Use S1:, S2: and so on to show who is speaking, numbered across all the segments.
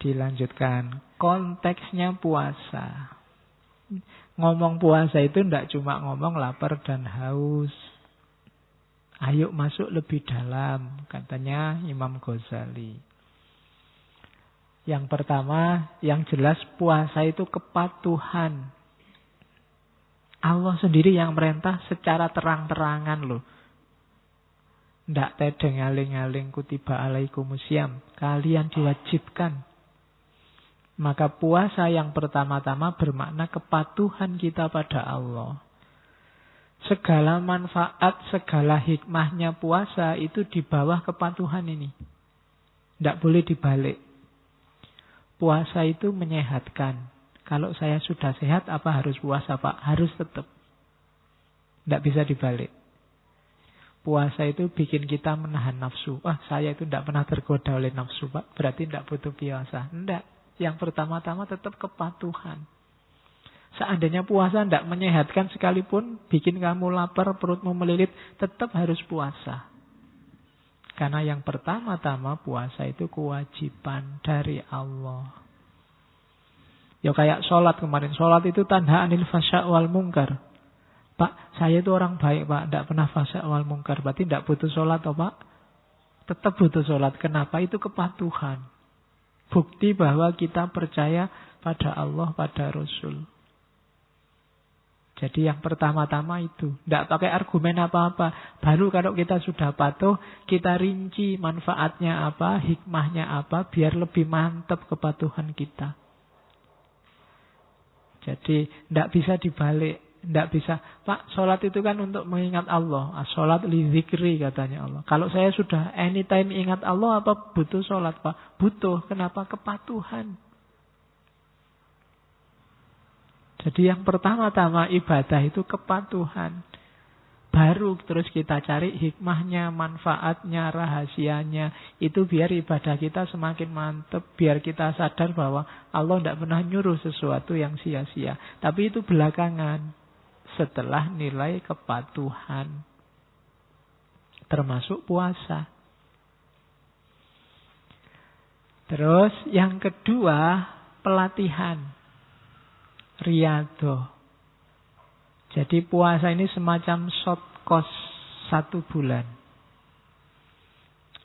S1: Dilanjutkan. Konteksnya puasa. Ngomong puasa itu tidak cuma ngomong lapar dan haus. Ayo masuk lebih dalam, katanya Imam Ghazali. Yang pertama, yang jelas puasa itu kepatuhan. Allah sendiri yang merintah secara terang-terangan loh. Ndak tedeng aling-aling kutiba alaikumusiyam. Kalian diwajibkan. Maka puasa yang pertama-tama bermakna kepatuhan kita pada Allah. Segala manfaat, segala hikmahnya puasa itu di bawah kepatuhan ini. Ndak boleh dibalik. Puasa itu menyehatkan. Kalau saya sudah sehat, apa harus puasa, Pak? Harus tetap. Ndak bisa dibalik. Puasa itu bikin kita menahan nafsu. Saya itu ndak pernah tergoda oleh nafsu, Pak. Berarti ndak butuh puasa. Ndak. Yang pertama-tama tetap kepatuhan. Seandainya puasa ndak menyehatkan sekalipun, bikin kamu lapar, perutmu melilit, tetap harus puasa. Karena yang pertama-tama puasa itu kewajiban dari Allah. Ya kayak sholat kemarin. Sholat itu tanha anil fasya' wal mungkar. Pak, saya itu orang baik, Pak. Ndak pernah fasya' wal mungkar. Berarti ndak butuh sholat, toh, Pak? Tetap butuh sholat. Kenapa? Itu kepatuhan. Bukti bahwa kita percaya pada Allah, pada Rasul. Jadi yang pertama-tama itu. Tidak pakai argumen apa-apa. Baru kalau kita sudah patuh, kita rinci manfaatnya apa, hikmahnya apa, biar lebih mantap kepatuhan kita. Jadi tidak bisa dibalik. Tidak bisa, Pak, sholat itu kan untuk mengingat Allah. Sholat li zikri katanya Allah. Kalau saya sudah anytime ingat Allah, apa butuh sholat, Pak? Butuh. Kenapa? Kepatuhan. Jadi yang pertama-tama ibadah itu kepatuhan. Baru terus kita cari hikmahnya, manfaatnya, rahasianya. Itu biar ibadah kita semakin mantap. Biar kita sadar bahwa Allah tidak pernah nyuruh sesuatu yang sia-sia. Tapi itu belakangan. Setelah nilai kepatuhan. Termasuk puasa. Terus yang kedua, pelatihan. Riyadhah. Jadi puasa ini semacam short course 1 bulan.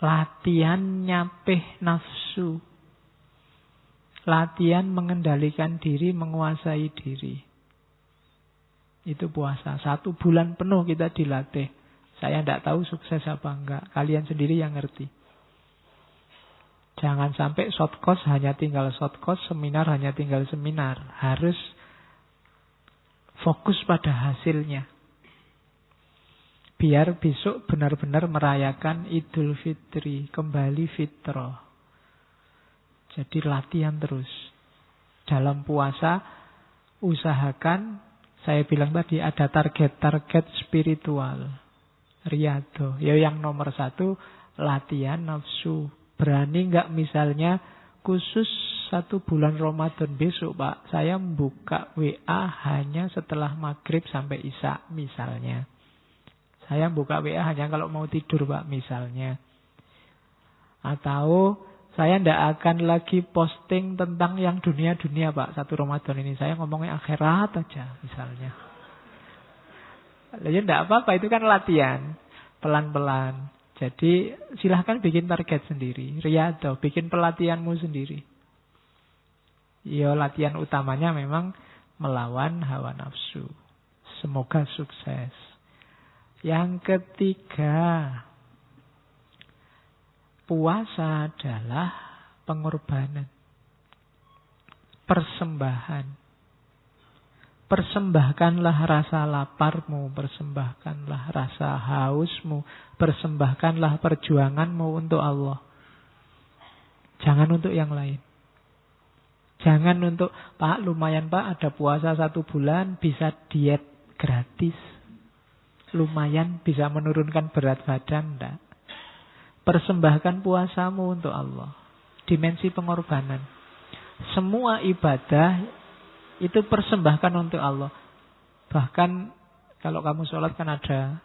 S1: Latihan nyapih nafsu. Latihan mengendalikan diri, menguasai diri. Itu puasa. 1 bulan penuh kita dilatih. Saya tidak tahu sukses apa enggak. Kalian sendiri yang ngerti. Jangan sampai short course hanya tinggal short course, seminar hanya tinggal seminar. Harus fokus pada hasilnya. Biar besok benar-benar merayakan Idul Fitri, kembali fitrah. Jadi latihan terus. Dalam puasa, usahakan, saya bilang tadi ada target-target spiritual. Riyadhah. Ya yang nomor 1, latihan nafsu. Berani nggak misalnya khusus 1 bulan Ramadan besok, Pak, saya membuka WA hanya setelah maghrib sampai isya misalnya. Saya buka WA hanya kalau mau tidur, Pak, misalnya. Atau saya tidak akan lagi posting tentang yang dunia-dunia, Pak, 1 Ramadan ini. Saya ngomongnya akhirat aja misalnya. Ya tidak apa-apa, itu kan latihan. Pelan-pelan. Jadi silahkan bikin target sendiri. Riyadhah, bikin pelatihanmu sendiri. Ya latihan utamanya memang melawan hawa nafsu. Semoga sukses. Yang ketiga, puasa adalah pengorbanan. Persembahan. Persembahkanlah rasa laparmu, persembahkanlah rasa hausmu, persembahkanlah perjuanganmu untuk Allah. Jangan untuk yang lain. Jangan untuk, Pak, lumayan Pak, ada puasa 1 bulan, bisa diet gratis. Lumayan bisa menurunkan berat badan, enggak. Persembahkan puasamu untuk Allah. Dimensi pengorbanan. Semua ibadah itu persembahkan untuk Allah. Bahkan kalau kamu sholat kan ada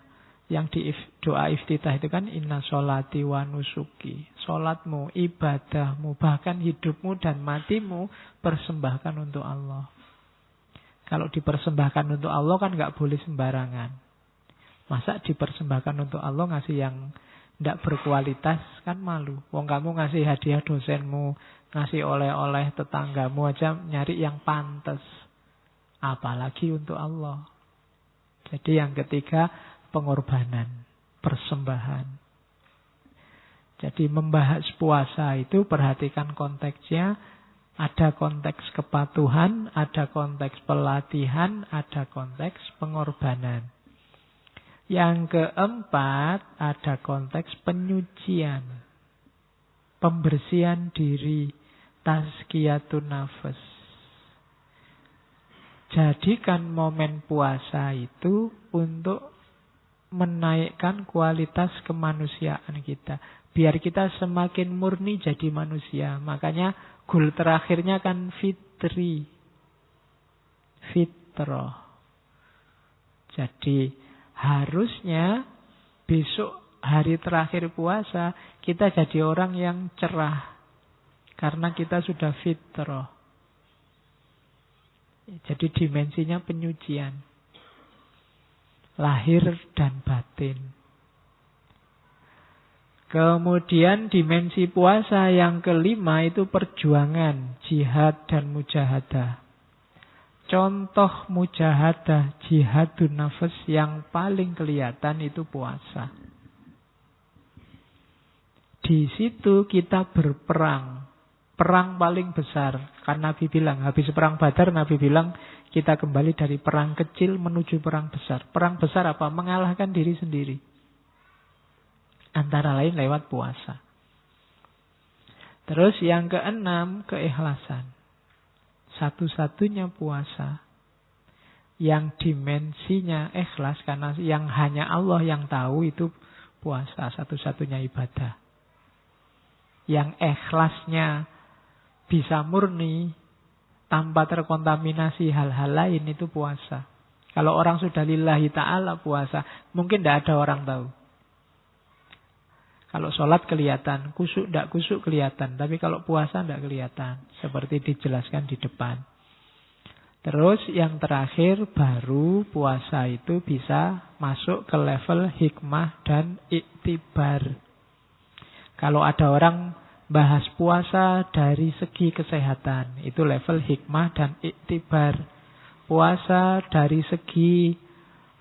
S1: Yang di doa iftitah itu kan inna sholati wa nusuki. Sholatmu, ibadahmu, bahkan hidupmu dan matimu persembahkan untuk Allah. Kalau dipersembahkan untuk Allah kan nggak boleh sembarangan. Masa dipersembahkan untuk Allah ngasih yang tidak berkualitas kan malu. Wong kamu ngasih hadiah dosenmu, ngasih oleh-oleh tetanggamu aja nyari yang pantas. Apalagi untuk Allah. Jadi yang ketiga, pengorbanan, persembahan. Jadi membahas puasa itu perhatikan konteksnya. Ada konteks kepatuhan, ada konteks pelatihan, ada konteks pengorbanan. Yang keempat, ada konteks penyucian. Pembersihan diri, tazkiyatun nafas. Jadikan momen puasa itu untuk menaikkan kualitas kemanusiaan kita. Biar kita semakin murni jadi manusia. Makanya goal terakhirnya kan fitri. Fitrah. Jadi harusnya besok hari terakhir puasa kita jadi orang yang cerah. Karena kita sudah fitrah. Jadi dimensinya penyucian. Lahir dan batin. Kemudian dimensi puasa yang kelima itu perjuangan, jihad dan mujahadah. Contoh mujahadah, jihadun nafas yang paling kelihatan itu puasa. Di situ kita berperang. Perang paling besar. Karena Nabi bilang, habis perang Badar, Nabi bilang, kita kembali dari perang kecil menuju perang besar. Perang besar apa? Mengalahkan diri sendiri. Antara lain lewat puasa. Terus yang keenam, keikhlasan. Satu-satunya puasa yang dimensinya ikhlas, karena yang hanya Allah yang tahu itu puasa, satu-satunya ibadah. Yang ikhlasnya bisa murni tanpa terkontaminasi hal-hal lain itu puasa. Kalau orang sudah lillahi ta'ala puasa, mungkin tidak ada orang tahu. Kalau sholat kelihatan, kusuk tidak kusuk kelihatan. Tapi kalau puasa tidak kelihatan. Seperti dijelaskan di depan. Terus yang terakhir baru puasa itu bisa masuk ke level hikmah dan iktibar. Kalau ada orang bahas puasa dari segi kesehatan, itu level hikmah dan iktibar. Puasa dari segi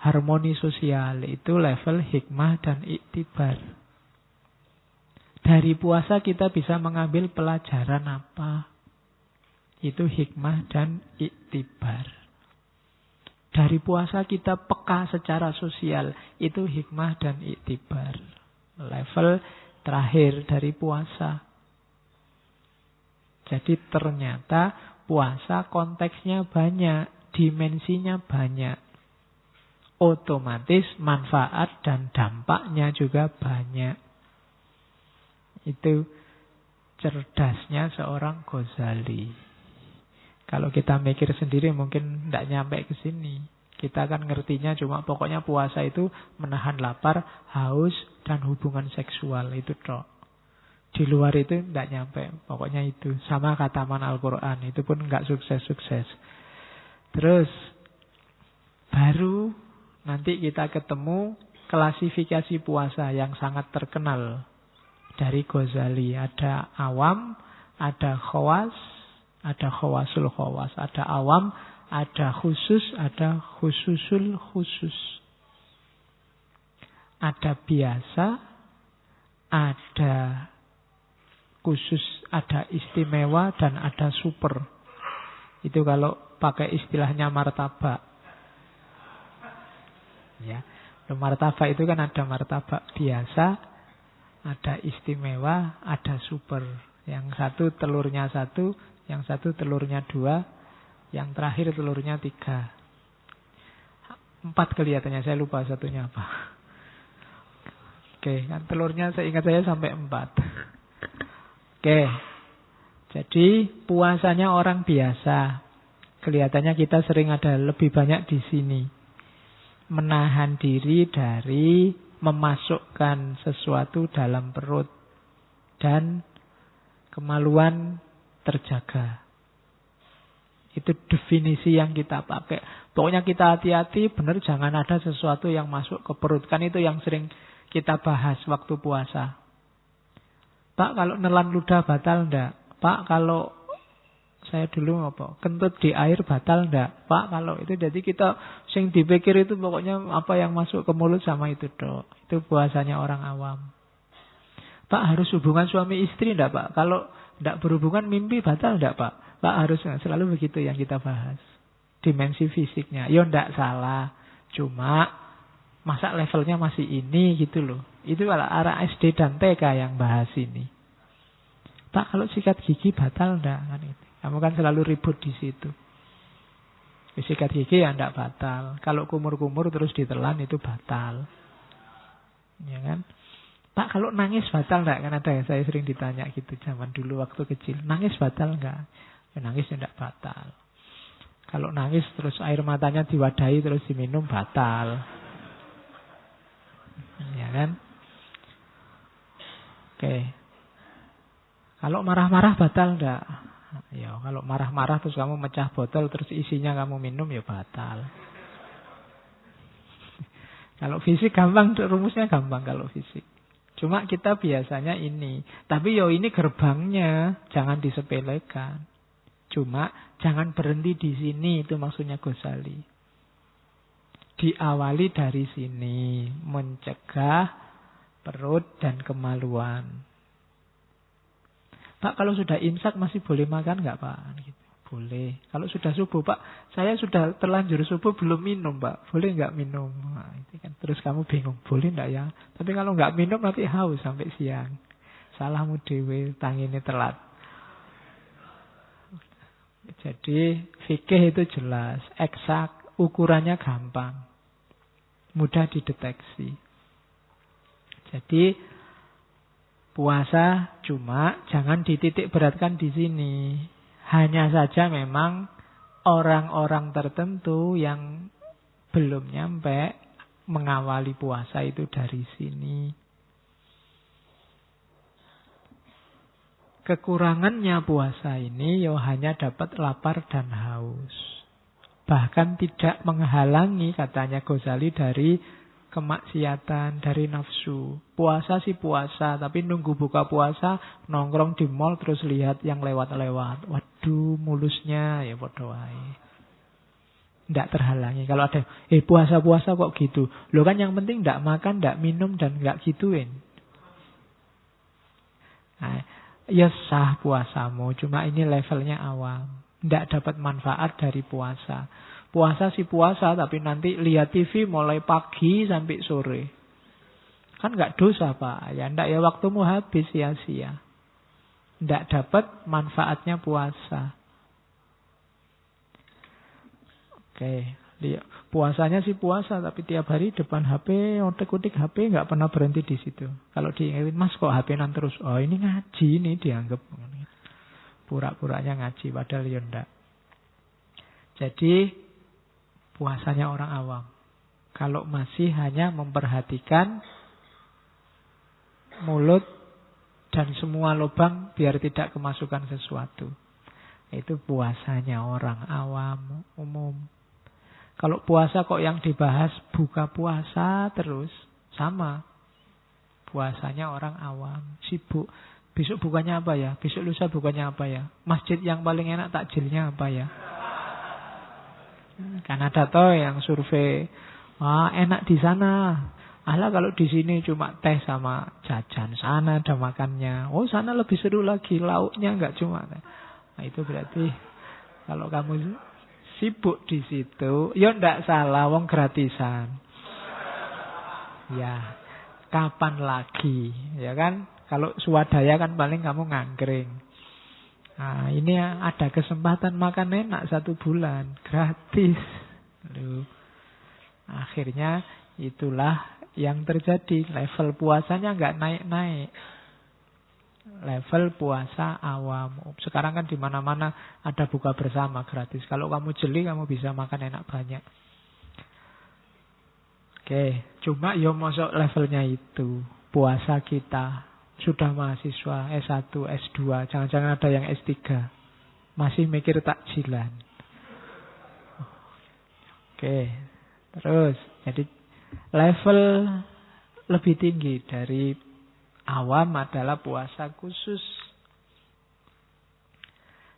S1: harmoni sosial, itu level hikmah dan iktibar. Dari puasa kita bisa mengambil pelajaran apa? Itu hikmah dan iktibar. Dari puasa kita peka secara sosial. Itu hikmah dan iktibar. Level terakhir dari puasa. Jadi ternyata puasa konteksnya banyak. Dimensinya banyak. Otomatis manfaat dan dampaknya juga banyak. Itu cerdasnya seorang Ghazali. Kalau kita mikir sendiri mungkin tidak nyampe ke sini. Kita kan ngertinya cuma pokoknya puasa itu menahan lapar, haus, dan hubungan seksual. Itu tok. Di luar itu tidak nyampe. Pokoknya itu. Sama khataman Al-Quran. Itu pun nggak sukses-sukses. Terus baru nanti kita ketemu klasifikasi puasa yang sangat terkenal dari Ghazali. Ada awam, ada khawas, ada khawasul khawas. Ada awam, ada khusus, ada khususul khusus. Ada biasa, ada khusus, ada istimewa, dan ada super. Itu kalau pakai istilahnya martabak. Ya, martabak itu kan ada martabak biasa, ada istimewa, ada super. Yang satu telurnya satu, yang satu telurnya dua, yang terakhir telurnya 3. 4 kelihatannya, saya lupa satunya apa. Oke, kan telurnya seingat saya sampai 4. Oke, jadi puasanya orang biasa. Kelihatannya kita sering ada lebih banyak di sini. menahan diri dari memasukkan sesuatu dalam perut dan kemaluan terjaga. Itu definisi yang kita pakai. Pokoknya kita hati-hati, benar jangan ada sesuatu yang masuk ke perut. Kan itu yang sering kita bahas waktu puasa. Pak, kalau nelan ludah batal enggak? Pak, kalau saya dulu apa? Kentut di air batal enggak? Pak, kalau itu jadi kita sing dipikir itu pokoknya apa yang masuk ke mulut sama itu dok. Itu puasanya orang awam. Pak, harus hubungan suami istri enggak, Pak? Kalau enggak berhubungan mimpi batal enggak, Pak? Pak, harus selalu begitu yang kita bahas. Dimensi fisiknya. Ya enggak salah. Cuma masa levelnya masih ini gitu loh. Itu arah SD dan TK yang bahas ini. Pak, kalau sikat gigi batal enggak? Kan itu. Kamu kan selalu ribut di situ. Sikat gigi ya enggak batal. Kalau kumur-kumur terus ditelan itu batal. Ya kan? Pak, kalau nangis batal enggak? Kan ada ya, saya sering ditanya gitu zaman dulu waktu kecil. Nangis batal enggak? Ya, nangis enggak batal. Kalau nangis terus air matanya diwadahi terus diminum batal. Ya kan? Oke. Kalau marah-marah batal enggak? Ya, kalau marah-marah terus kamu mecah botol terus isinya kamu minum ya batal. Kalau fisik gampang, rumusnya gampang kalau fisik. Cuma kita biasanya ini. Tapi yo ini gerbangnya, jangan disepelekan. Cuma jangan berhenti di sini, itu maksudnya Ghazali. Diawali dari sini, mencegah perut dan kemaluan. Pak, kalau sudah imsak masih boleh makan nggak Pak? Gitu. Boleh. Kalau sudah subuh, Pak, saya sudah terlanjur subuh belum minum, Pak. Boleh nggak minum? Nah, itu kan. Terus kamu bingung, boleh nggak ya? Tapi kalau nggak minum nanti haus sampai siang. Salahmu dewe, tangine telat. Jadi fikih itu jelas, eksak, ukurannya gampang, mudah dideteksi. Jadi puasa cuma jangan dititik beratkan di sini. Hanya saja memang orang-orang tertentu yang belum nyampe mengawali puasa itu dari sini. Kekurangannya puasa ini ya hanya dapat lapar dan haus. Bahkan tidak menghalangi katanya Ghazali dari kemaksiatan, dari nafsu. Puasa sih puasa, tapi nunggu buka puasa nongkrong di mall terus lihat yang lewat-lewat. Waduh, mulusnya ya bodoh wae. Tidak terhalangi. Kalau ada, puasa-puasa kok gitu. Loh kan yang penting tidak makan, tidak minum, dan nggak gituin. Nah, ya sah puasamu, cuma ini levelnya awam. Tidak dapat manfaat dari puasa. Puasa sih puasa, tapi nanti lihat TV mulai pagi sampai sore. Kan nggak dosa Pak. Ya ndak ya waktumu habis sia-sia. Ndak dapat manfaatnya puasa. Oke, lihat. Puasanya sih puasa, tapi tiap hari depan HP, otek-otek HP nggak pernah berhenti di situ. Kalau diingetin, Mas kok HP-nan terus? Oh ini ngaji nih dianggap. Pura-puranya ngaji, padahal ya ndak. Jadi puasanya orang awam. Kalau masih hanya memperhatikan mulut dan semua lubang biar tidak kemasukan sesuatu. Itu puasanya orang awam umum. Kalau puasa kok yang dibahas buka puasa terus, sama. Puasanya orang awam, sibuk. Besok bukannya apa ya? Besok lusa bukannya apa ya? Masjid yang paling enak takjilnya apa ya? Kan ada toh yang survei, enak di sana. Alah kalau di sini cuma teh sama jajan, sana ada makannya. Oh sana lebih seru lagi, lauknya nggak cuma teh. Nah itu berarti kalau kamu sibuk di situ, ya ndak salah, wong gratisan. Ya, kapan lagi, ya kan? Kalau swadaya kan paling kamu ngangkring. Nah, ini ada kesempatan makan enak 1 bulan. Gratis. Loh. Akhirnya itulah yang terjadi. Level puasanya nggak naik-naik. Level puasa awam. Sekarang kan di mana-mana ada buka bersama gratis. Kalau kamu jeli, kamu bisa makan enak banyak. Oke, cuma ya masuk levelnya itu. Puasa kita sudah mahasiswa S1, S2, jangan-jangan ada yang S3. Masih mikir takjilan. Oke, terus jadi level lebih tinggi dari awam adalah puasa khusus.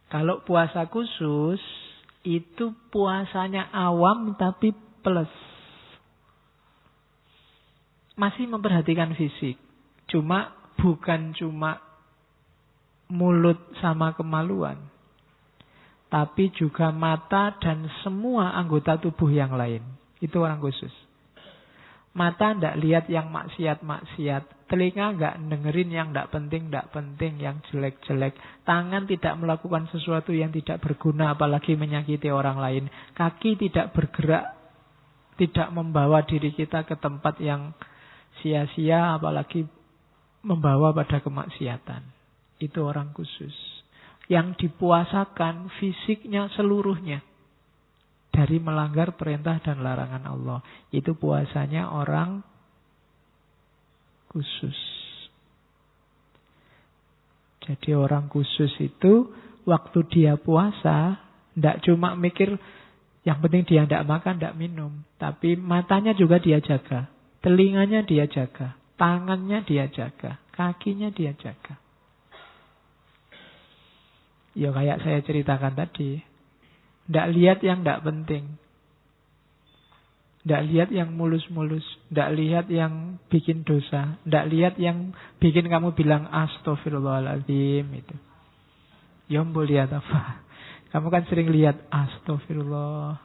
S1: Kalau puasa khusus itu puasanya awam tapi plus. Masih memperhatikan fisik. Bukan cuma mulut sama kemaluan. Tapi juga mata dan semua anggota tubuh yang lain. Itu orang khusus. Mata tidak lihat yang maksiat-maksiat. Telinga nggak dengerin yang tidak penting, yang jelek-jelek. Tangan tidak melakukan sesuatu yang tidak berguna, apalagi menyakiti orang lain. Kaki tidak bergerak, tidak membawa diri kita ke tempat yang sia-sia, apalagi membawa pada kemaksiatan. Itu orang khusus. Yang dipuasakan fisiknya seluruhnya dari melanggar perintah dan larangan Allah. Itu puasanya orang khusus. Jadi orang khusus itu waktu dia puasa tidak cuma mikir yang penting dia tidak makan, tidak minum. Tapi matanya juga dia jaga. Telinganya dia jaga. Tangannya dia jaga. Kakinya dia jaga. Ya kayak saya ceritakan tadi. Tidak lihat yang tidak penting. Tidak lihat yang mulus-mulus. Tidak lihat yang bikin dosa. Tidak lihat yang bikin kamu bilang astagfirullahaladzim. Itu. Ya mau lihat apa? Kamu kan sering lihat astagfirullah.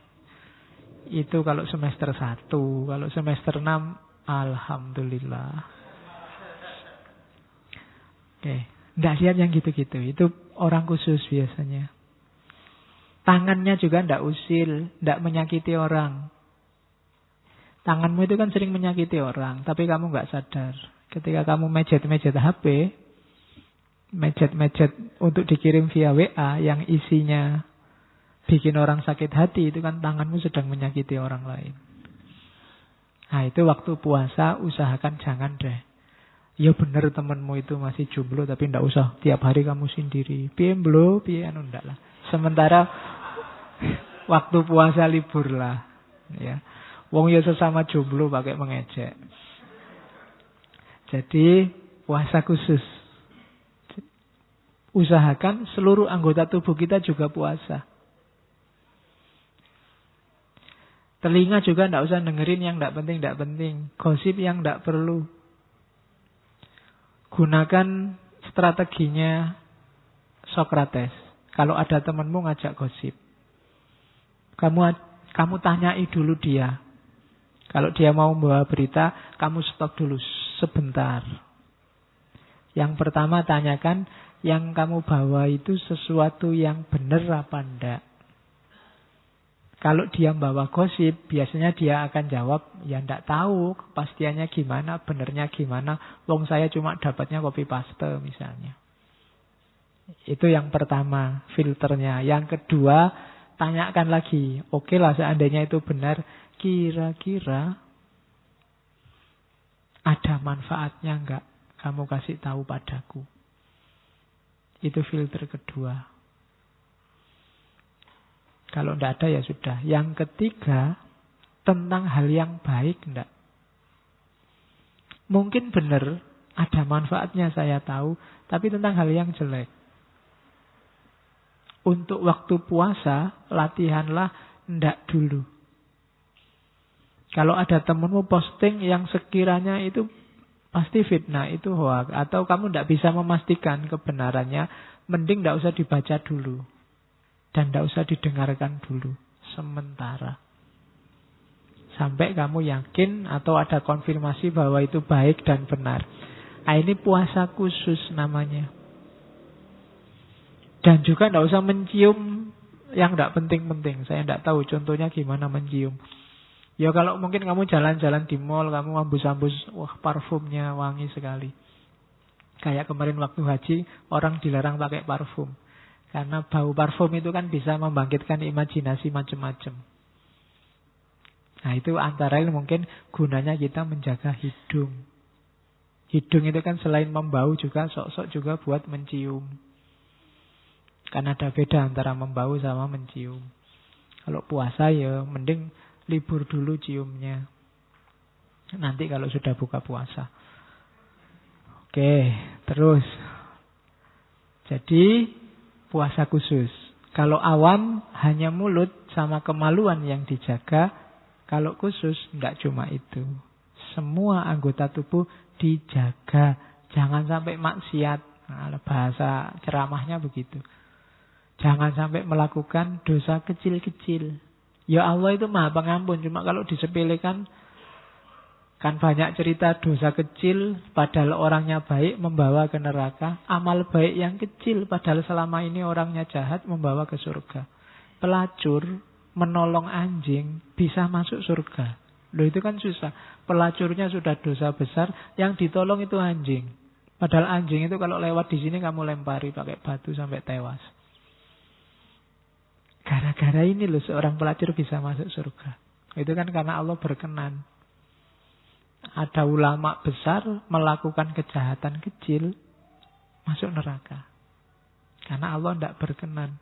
S1: Itu kalau semester 1. Kalau semester 6, alhamdulillah. Oke. Tidak lihat yang gitu-gitu. Itu orang khusus biasanya. Tangannya juga tidak usil, tidak menyakiti orang. Tanganmu itu kan sering menyakiti orang, tapi kamu nggak sadar. Ketika kamu mejet-mejet HP, mejet-mejet untuk dikirim via WA yang isinya bikin orang sakit hati, itu kan tanganmu sedang menyakiti orang lain. Nah itu waktu puasa usahakan jangan deh. Ya benar temanmu itu masih jomblo tapi ndak usah tiap hari kamu sendiri. Piye mblo, piye anu ndak lah. Sementara waktu puasa libur lah, ya. Wong ya sesama jomblo pakai mengejek. Jadi puasa khusus. Usahakan seluruh anggota tubuh kita juga puasa. Telinga juga ndak usah dengerin yang ndak penting. Gosip yang ndak perlu. Gunakan strateginya Sokrates. Kalau ada temanmu ngajak gosip, kamu tanyai dulu dia. Kalau dia mau membawa berita, kamu stop dulu sebentar. Yang pertama tanyakan, yang kamu bawa itu sesuatu yang benar apa enggak? Kalau dia membawa gosip, biasanya dia akan jawab, ya enggak tahu kepastiannya gimana, benernya gimana. Wong saya cuma dapatnya copy paste misalnya. Itu yang pertama, filternya. Yang kedua, tanyakan lagi. Oke lah seandainya itu benar, kira-kira ada manfaatnya enggak? Kamu kasih tahu padaku. Itu filter kedua. Kalau tidak ada ya sudah. Yang ketiga, tentang hal yang baik enggak. Mungkin benar, ada manfaatnya saya tahu, tapi tentang hal yang jelek. Untuk waktu puasa, latihanlah enggak dulu. Kalau ada temanmu posting yang sekiranya itu pasti fitnah, itu hoax, atau kamu tidak bisa memastikan kebenarannya, mending tidak usah dibaca dulu. Dan tidak usah didengarkan dulu. Sementara. Sampai kamu yakin atau ada konfirmasi bahwa itu baik dan benar. Nah ini puasa khusus namanya. Dan juga tidak usah mencium yang tidak penting-penting. Saya tidak tahu contohnya gimana mencium. Ya kalau mungkin kamu jalan-jalan di mall, kamu ambus-ambus, wah parfumnya wangi sekali. Kayak kemarin waktu haji, orang dilarang pakai parfum. Karena bau parfum itu kan bisa membangkitkan imajinasi macam-macam. Nah itu antara lain mungkin gunanya kita menjaga hidung. Hidung itu kan selain membau juga sok-sok juga buat mencium. Kan ada beda antara membau sama mencium. Kalau puasa ya mending libur dulu ciumnya. Nanti kalau sudah buka puasa. Oke, terus. Jadi puasa khusus. Kalau awam hanya mulut sama kemaluan yang dijaga. Kalau khusus tidak cuma itu. Semua anggota tubuh dijaga. Jangan sampai maksiat. Nah, bahasa ceramahnya begitu. Jangan sampai melakukan dosa kecil-kecil. Ya Allah itu Maha Pengampun. Cuma kalau disepelekan, kan banyak cerita dosa kecil padahal orangnya baik membawa ke neraka. Amal baik yang kecil padahal selama ini orangnya jahat membawa ke surga. Pelacur menolong anjing bisa masuk surga. Loh itu kan susah. Pelacurnya sudah dosa besar, yang ditolong itu anjing. Padahal anjing itu kalau lewat di sini kamu lempari pakai batu sampai tewas. Gara-gara ini loh seorang pelacur bisa masuk surga. Itu kan karena Allah berkenan. Ada ulama besar melakukan kejahatan kecil masuk neraka. Karena Allah tidak berkenan.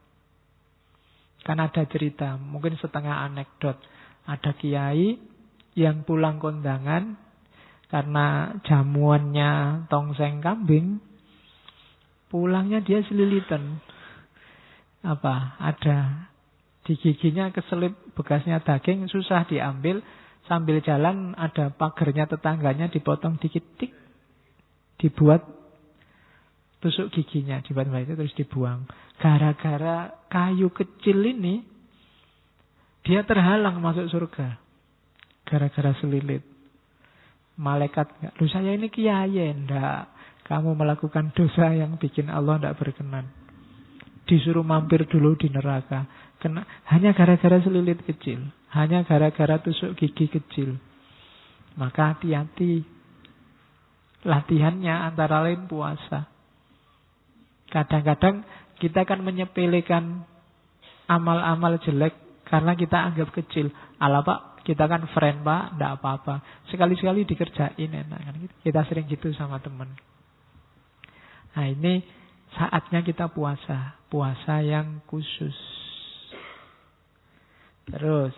S1: Kan ada cerita, mungkin setengah anekdot. Ada kiai yang pulang kondangan karena jamuannya tongseng kambing. Pulangnya dia selilitan. Ada di giginya keselip bekasnya daging, susah diambil. Sambil jalan ada pagarnya tetangganya dipotong dikit tik, dibuat tusuk giginya, dibuat itu terus dibuang. Gara-gara kayu kecil ini dia terhalang masuk surga. Gara-gara selilit. Malaikat enggak, "Loh saya ini kiai." Enggak, kamu melakukan dosa yang bikin Allah enggak berkenan. Disuruh mampir dulu di neraka. Hanya gara-gara selilit kecil. Hanya gara-gara tusuk gigi kecil. Maka hati-hati. Latihannya antara lain puasa. Kadang-kadang kita kan menyepelekan amal-amal jelek karena kita anggap kecil. Alah Pak, kita kan friend Pak, enggak apa-apa. Sekali-sekali dikerjain enak kan. Kita sering gitu sama teman. Nah ini saatnya kita puasa. Puasa yang khusus. Terus